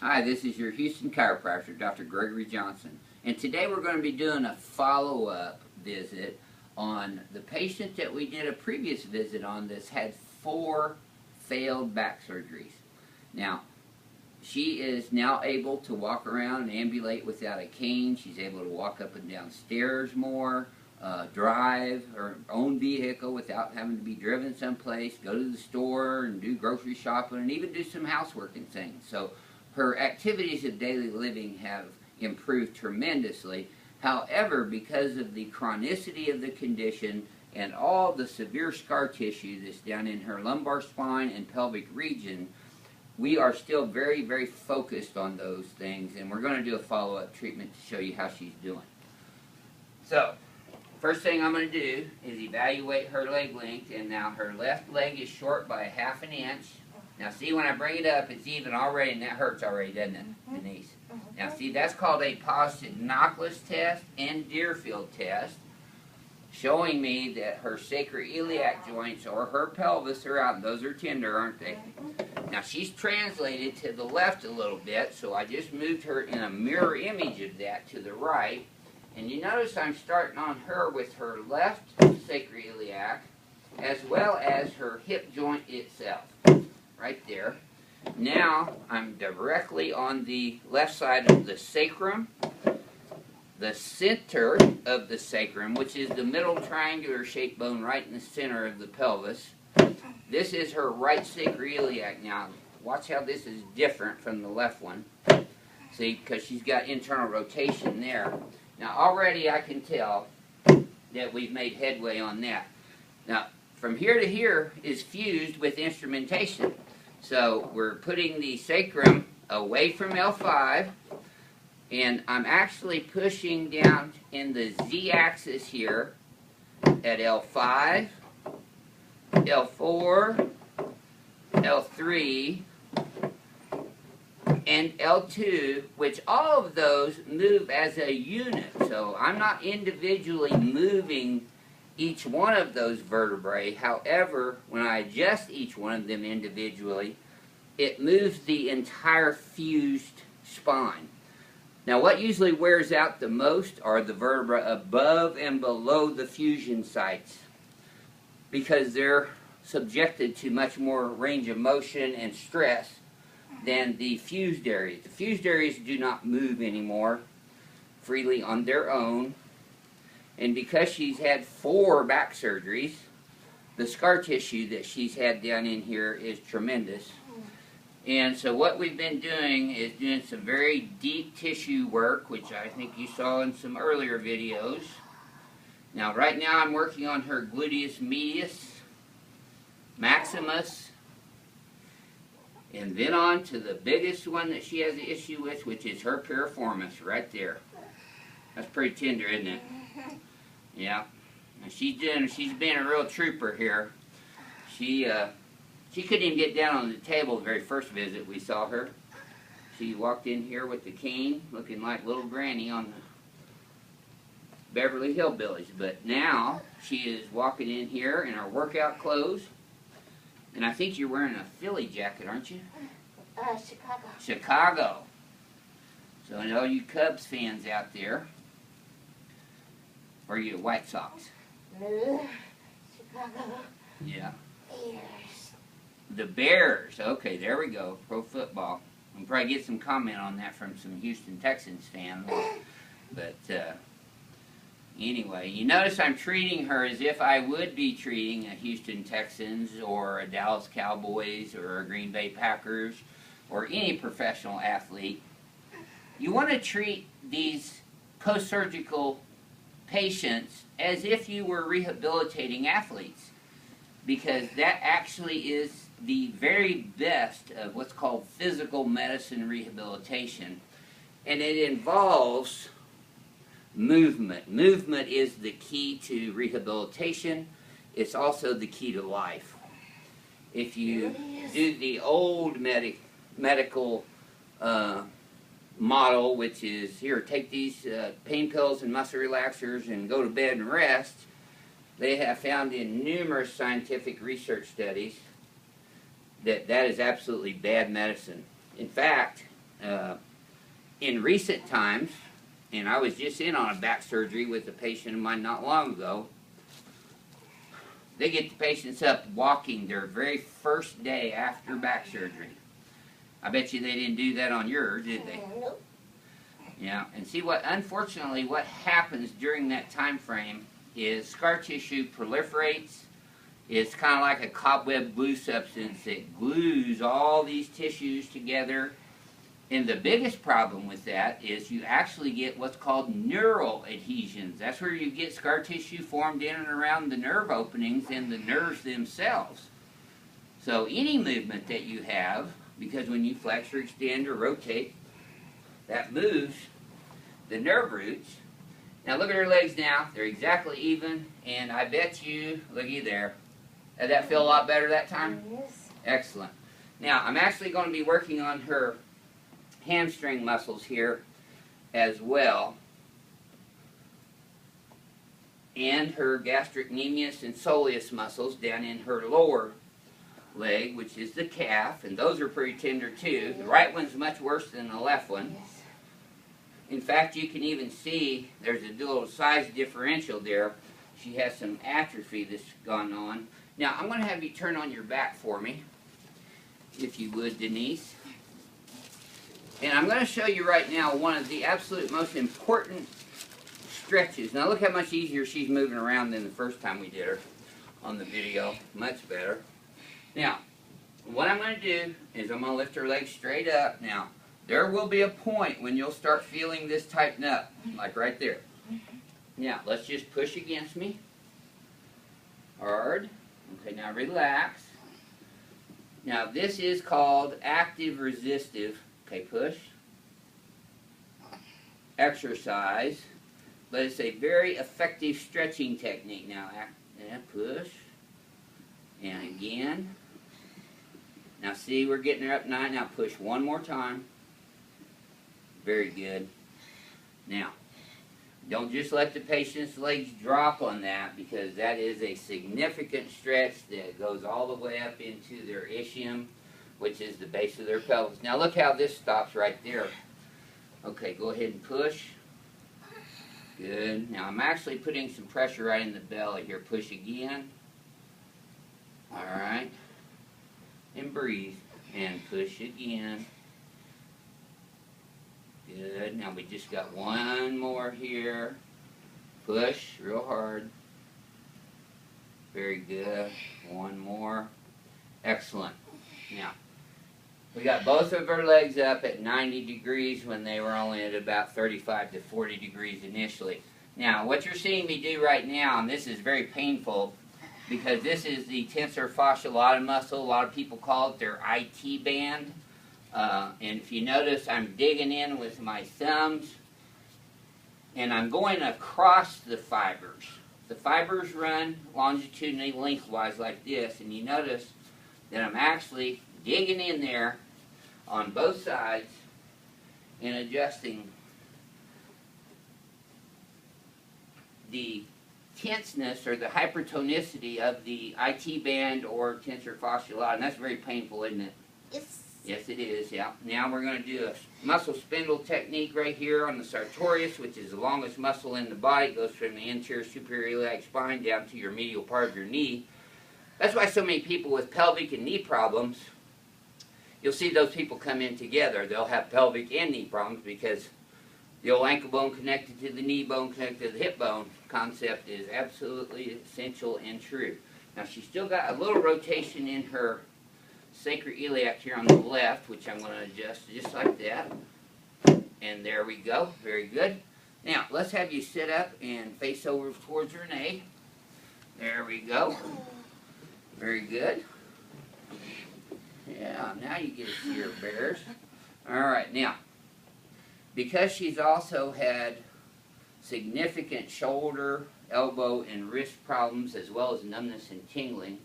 Hi, this is your Houston chiropractor, Dr. Gregory Johnson. And today we're going to be doing a follow-up visit on the patient that we did a previous visit on that's had 4 failed back surgeries. Now, she is now able to walk around and ambulate without a cane. She's able to walk up and down stairs more, drive her own vehicle without having to be driven someplace, go to the store and do grocery shopping, and even do some housework and things. So her activities of daily living have improved tremendously. However, because of the chronicity of the condition and all the severe scar tissue that's down in her lumbar spine and pelvic region, we are still very, very focused on those things, and we're going to do a follow-up treatment to show you how she's doing. So, first thing I'm going to do is evaluate her leg length, and now her left leg is short by 1/2 inch. Now see, when I bring it up, it's even already, and that hurts already, doesn't it, Denise? Now see, that's called a positive Knockless test and Deerfield test, showing me that her sacroiliac joints or her pelvis are out, and those are tender, aren't they? Now she's translated to the left a little bit, so I just moved her in a mirror image of that to the right. And you notice I'm starting on her with her left sacroiliac as well as her hip joint itself, right there. Now I'm directly on the left side of the sacrum, the center of the sacrum, which is the middle triangular shaped bone right in the center of the pelvis. This is her right sacroiliac. Now watch how this is different from the left one. See, because she's got internal rotation there. Now already I can tell that we've made headway on that. Now from here to here is fused with instrumentation. So we're putting the sacrum away from L5, and I'm actually pushing down in the Z-axis here at L5, L4, L3, and L2, which all of those move as a unit. So I'm not individually moving each one of those vertebrae. However, when I adjust each one of them individually, it moves the entire fused spine. Now what usually wears out the most are the vertebrae above and below the fusion sites, because they're subjected to much more range of motion and stress than the fused areas. The fused areas do not move anymore freely on their own. And because she's had 4 back surgeries, the scar tissue that she's had down in here is tremendous. And so what we've been doing is doing some very deep tissue work, which I think you saw in some earlier videos. Now right now I'm working on her gluteus medius, maximus, and then on to the biggest one that she has an issue with, which is her piriformis right there. That's pretty tender, isn't it? Yeah. And she's been a real trooper here. She couldn't even get down on the table the very first visit we saw her. She walked in here with the cane, looking like little granny on the Beverly Hillbillies. But now she is walking in here in her workout clothes. And I think you're wearing a Philly jacket, aren't you? Chicago. Chicago. So and all you Cubs fans out there, or you White Sox? No, Chicago. Yeah. Bears. The Bears. Okay, there we go. Pro football. We'll probably get some comment on that from some Houston Texans fans. But anyway, you notice I'm treating her as if I would be treating a Houston Texans or a Dallas Cowboys or a Green Bay Packers or any professional athlete. You want to treat these post-surgical patients as if you were rehabilitating athletes, because that actually is the very best of what's called physical medicine rehabilitation, and it involves movement. Movement is the key to rehabilitation. It's also the key to life. If you do the old medical model, which is, here, take these pain pills and muscle relaxers and go to bed and rest, they have found in numerous scientific research studies that that is absolutely bad medicine. In fact, in recent times, and I was just in on a back surgery with a patient of mine not long ago, they get the patients up walking their very first day after back surgery. I bet you they didn't do that on yours, did they? Nope. Yeah, and see what, unfortunately, what happens during that time frame is scar tissue proliferates. It's kind of like a cobweb glue substance that glues all these tissues together. And the biggest problem with that is you actually get what's called neural adhesions. That's where you get scar tissue formed in and around the nerve openings and the nerves themselves. So any movement that you have, because when you flex or extend or rotate, that moves the nerve roots. Now look at her legs now. They're exactly even, and I bet you, looky there. Did that feel a lot better that time? Yes. Excellent. Now I'm actually going to be working on her hamstring muscles here as well, and her gastrocnemius and soleus muscles down in her lower leg, which is the calf, and those are pretty tender too. The right one's much worse than the left one. Yes. In fact, you can even see there's a little size differential there. She has some atrophy that's gone on. Now, I'm going to have you turn on your back for me, if you would, Denise. And I'm going to show you right now one of the absolute most important stretches. Now, look how much easier she's moving around than the first time we did her on the video. Much better. Now, what I'm going to do is I'm going to lift her legs straight up. Now, there will be a point when you'll start feeling this tighten up, like right there. Now, let's just push against me. Hard. Okay, now relax. Now, this is called active resistive. Okay, push. Exercise. But it's a very effective stretching technique. Now, push. And again. Now, see, we're getting her up 9. Now, push one more time. Very good. Now, don't just let the patient's legs drop on that, because that is a significant stretch that goes all the way up into their ischium, which is the base of their pelvis. Now look how this stops right there. Okay, go ahead and push. Good. Now I'm actually putting some pressure right in the belly here. Push again. Alright. And breathe. And push again. Good. Now we just got one more here. Push real hard. Very good. One more. Excellent. Now, we got both of her legs up at 90 degrees when they were only at about 35 to 40 degrees initially. Now, what you're seeing me do right now, and this is very painful, because this is the tensor fasciae lata muscle. A lot of people call it their IT band. And if you notice, I'm digging in with my thumbs, and I'm going across the fibers. The fibers run longitudinally lengthwise like this, and you notice that I'm actually digging in there on both sides and adjusting the tenseness or the hypertonicity of the IT band or tensor fasciae lata, and that's very painful, isn't it? Yes. Yes, it is, yeah. Now we're going to do a muscle spindle technique right here on the sartorius, which is the longest muscle in the body. It goes from the anterior superior iliac spine down to your medial part of your knee. That's why so many people with pelvic and knee problems, you'll see those people come in together. They'll have pelvic and knee problems because the old ankle bone connected to the knee bone connected to the hip bone concept is absolutely essential and true. Now she's still got a little rotation in her sacroiliac here on the left, which I'm going to adjust just like that. And there we go. Very good. Now, let's have you sit up and face over towards Renee. There we go. Very good. Yeah, now you get to see her bears. Alright, now, because she's also had significant shoulder, elbow, and wrist problems, as well as numbness and tingling,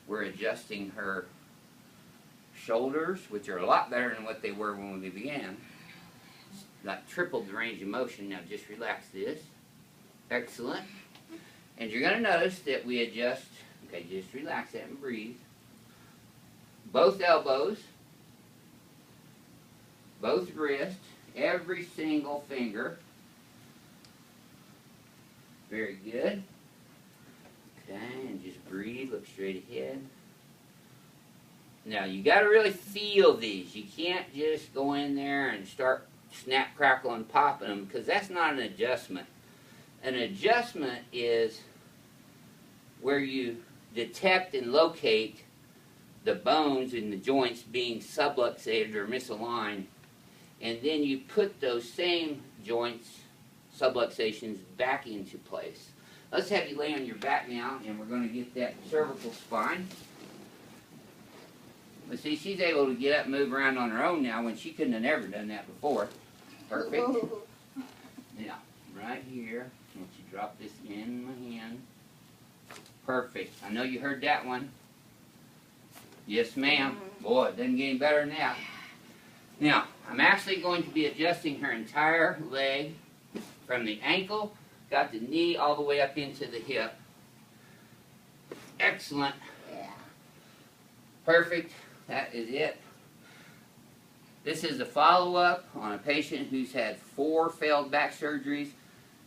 we're adjusting her shoulders, which are a lot better than what they were when we began. Like tripled the range of motion. Now just relax this. Excellent. And you're going to notice that we adjust, okay, just relax that and breathe. Both elbows, both wrists, every single finger. Very good. Okay, and just breathe, look straight ahead. Now, you got to really feel these. You can't just go in there and start snap, crackle, and popping them, because that's not an adjustment. An adjustment is where you detect and locate the bones in the joints being subluxated or misaligned, and then you put those same joints, subluxations, back into place. Let's have you lay on your back now, and we're going to get that cervical spine. But see, she's able to get up and move around on her own now when she couldn't have never done that before. Perfect. Yeah, right here. Once you drop this in my hand. Perfect. I know you heard that one. Yes, ma'am. Boy, it doesn't get any better than that. Now, I'm actually going to be adjusting her entire leg from the ankle, got the knee all the way up into the hip. Excellent. Perfect. That is it. This is a follow-up on a patient who's had 4 failed back surgeries,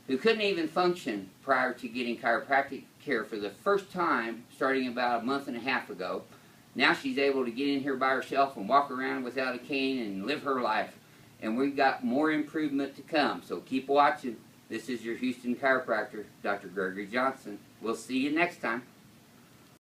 who couldn't even function prior to getting chiropractic care for the first time starting about a month and a half ago. Now she's able to get in here by herself and walk around without a cane and live her life. And we've got more improvement to come, so keep watching. This is your Houston chiropractor, Dr. Gregory Johnson. We'll see you next time.